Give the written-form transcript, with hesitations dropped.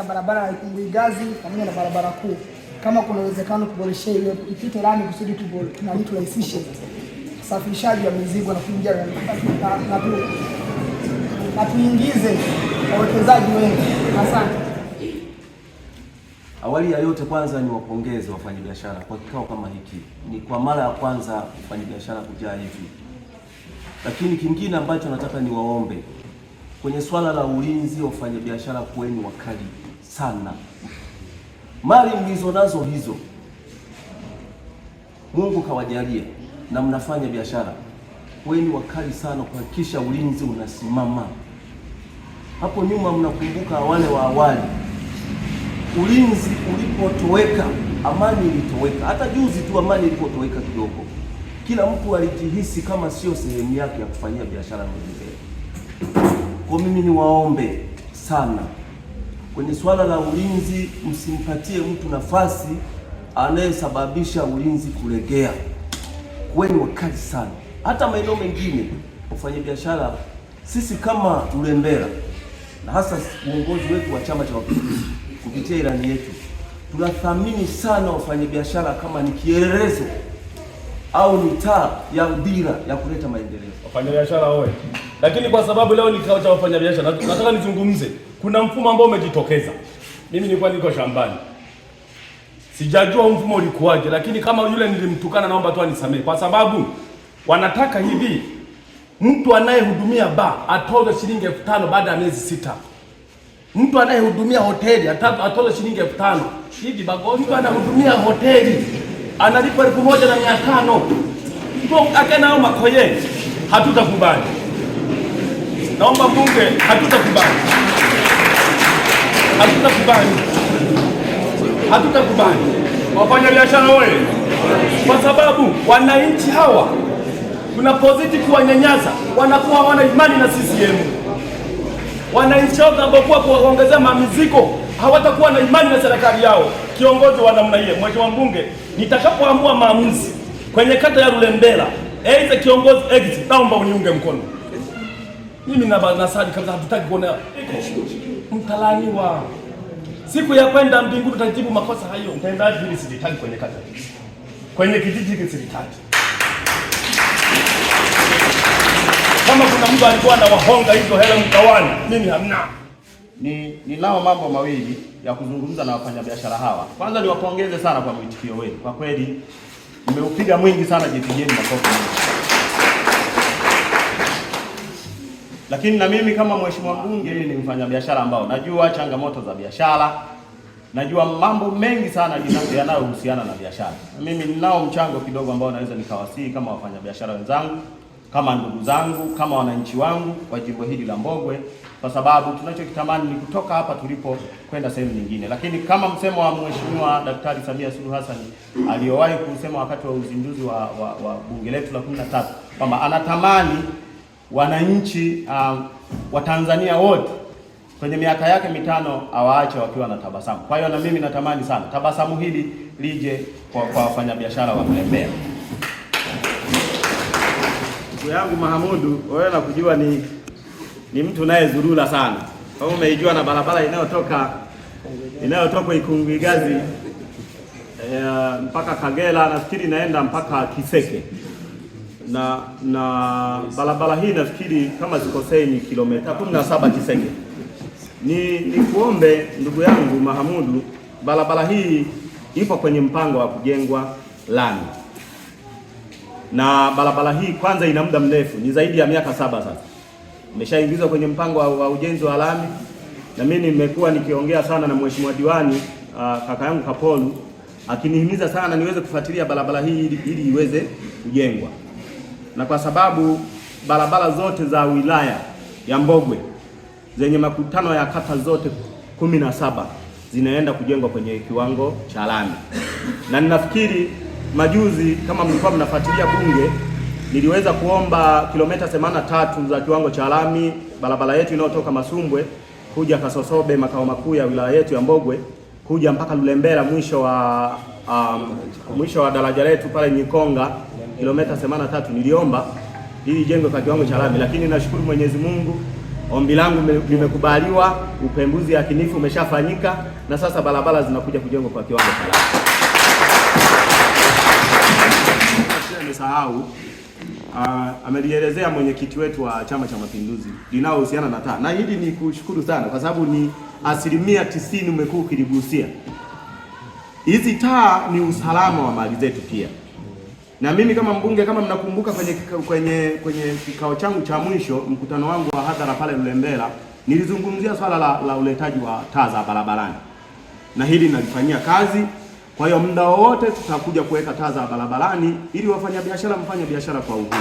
barabara ya Ikunguigazi pamoja na barabara kuu, kama kuna uwezekano kuboresha ile ipite lami kusudi turahisishe usafirishaji wa mizigo na kuingia na tuingize wawekezaji wengi. Asante. Awali ya yote, kwanza ni wapongeze wafanyabiashara kwa kikao kama hiki. Ni kwa mara ya kwanza wafanyabiashara kujaa hivi. Lakini kingine ambacho nataka ni waombe kwenye swala la ulinzi, wafanyabiashara kuweni wakali sana. Mali mlizo nazo hizo Mungu kawajalia na mnafanya biashara, kuweni wakali sana kuhakikisha ulinzi unasimama. Hapo nyuma mnakumbuka wale wa awali, ulinzi ulipotoweka amani ilitoweka. Hata juzi tu amani ilipotoweka kidogo, kila mtu alijihisi kama sio sehemu yake ya kufanyia biashara mbele. Kwa mimi ni waombe sana kwenye swala la ulinzi, msimpatie mtu nafasi anayesababisha ulinzi kulegea. Kuweni wakali sana. Hata maeneo mengine wafanya biashara, sisi kama Lulembela na hasa uongozi wetu wa Chama cha Mapinduzi kupitia ilani yetu, tunathamini sana wafanyabiashara kama ni kielelezo au ni taa ya dira ya kuleta maendeleo. Wafanyabiashara oye. Lakini kwa sababu leo ni kikao cha wafanyabiashara, nataka nizungumze. Kuna mfumo ambao umejitokeza. Mimi nilikuwa niko shambani, sijajua mfumo ulikuwaje, lakini kama yule nilimtukana, naomba tu anisamee, kwa sababu wanataka hivi: mtu anayehudumia bar atoze shilingi 5,000 baada ya miezi 6. Mtu anayehudumia hoteli atoze shilingi 5,000. Hivi bago, mtu anahudumia hoteli analipa 1,500. Mtu akanao makoye, hatutakubali. Naomba mbunge, hatutakubali. Hatutakubali. Wafanya biashara wewe, kwa sababu wananchi hawa tunapozidi kuwanyanyasa, wanakuwa wana imani na CCM. Wananchi wote ambao kuongezea mamizigo hawatakuwa na imani na serikali yao. Kiongozi wa namna hiyo, mheshimiwa mbunge, nitakapoamua maamuzi kwenye kata ya Lulembela, aidha kiongozi exit, naomba uniunge mkono. Mimi nasali kabisa, hatutaki kuona mtalaniwa. Siku ya kwenda mbinguni tutajibu makosa hayo. Mtendaji hili sitaki kwenye kata, kwenye kijiji hiki sitaki. Kama kuna mtu alikuwa anawahonga hizo hela mtawani, mimi hamna. Ninao mambo mawili ya kuzungumza na wafanyabiashara hawa. Kwanza niwapongeze sana kwa mwitikio wenu. Kwa kweli mmeupiga mwingi sana, jipigeni makofi. Lakini na mimi kama mheshimiwa mbunge, ni mfanyabiashara ambao najua changamoto za biashara, najua mambo mengi sana yanayohusiana na biashara. Mimi ninao mchango kidogo ambao naweza nikawasihi kama wafanyabiashara wenzangu, kama ndugu zangu, kama wananchi wangu wa jimbo hili la Mbogwe, kwa sababu tunachokitamani ni kutoka hapa tulipo kwenda sehemu nyingine. Lakini kama msemo wa Mheshimiwa Daktari Samia Suluhu Hassan aliyowahi kusema wakati wa uzinduzi wa bunge letu la 13 kwamba anatamani wananchi wa Tanzania wote kwenye miaka yake 5 awaache wakiwa na tabasamu. Kwa hiyo na mimi natamani sana tabasamu hili lije kwa wafanyabiashara wa Lulembela. Ndugu yangu Mahamudu, wewe nakujua ni mtu naye zurura sana. Kama umeijua na barabara inayotoka Ikunguigazi mpaka Kagera, nafikiri inaenda mpaka Kiseke. Na barabara hii nafikiri kama sikosei ni kilomita 17 Kiseke. Ni kuombe ndugu yangu Mahamudu, barabara hii ipo kwenye mpango wa kujengwa lami. Na barabara hii kwanza ina muda mrefu, ni zaidi ya miaka 7 sasa. Imeshaingizwa kwenye mpango wa ujenzi wa lami, na mimi nimekuwa nikiongea sana na mheshimiwa diwani kaka yangu Kapolu, akinihimiza sana niweze kufuatilia barabara hii ili iweze kujengwa. Na kwa sababu barabara zote za wilaya ya Mbogwe zenye makutano ya kata zote 17 zinaenda kujengwa kwenye kiwango cha lami. Na ninafikiri majuzi, kama mlikuwa mnafuatilia bunge, niliweza kuomba kilomita 83 za kiwango cha lami barabara yetu inayotoka Masumbwe kuja Kasosobe, makao makuu ya wilaya yetu ya Mbogwe, kuja mpaka Lulembela mwisho wa daraja letu pale Nyikonga, kilomita 83 niliomba ili jengwe kwa kiwango cha lami. Lakini nashukuru Mwenyezi Mungu Ombi langu limekubaliwa, upembuzi yakinifu umeshafanyika na sasa barabara zinakuja kujengwa kwa kiwango cha lami. Nimesahau amelielezea mwenyekiti wetu wa Chama cha Mapinduzi linaohusiana na taa, na hili ni kushukuru sana kwa sababu ni 90% umekuwa ukiligusia. Hizi taa ni usalama wa mali zetu pia, na mimi kama mbunge, kama mnakumbuka kwenye kikao changu cha mwisho, mkutano wangu wa hadhara pale Lulembela, nilizungumzia swala la uletaji wa taa za barabarani, na hili nalifanyia kazi. Kwa hiyo muda wote tutakuja kuweka taa za barabarani ili wafanyabiashara mfanye biashara kwa uhuru.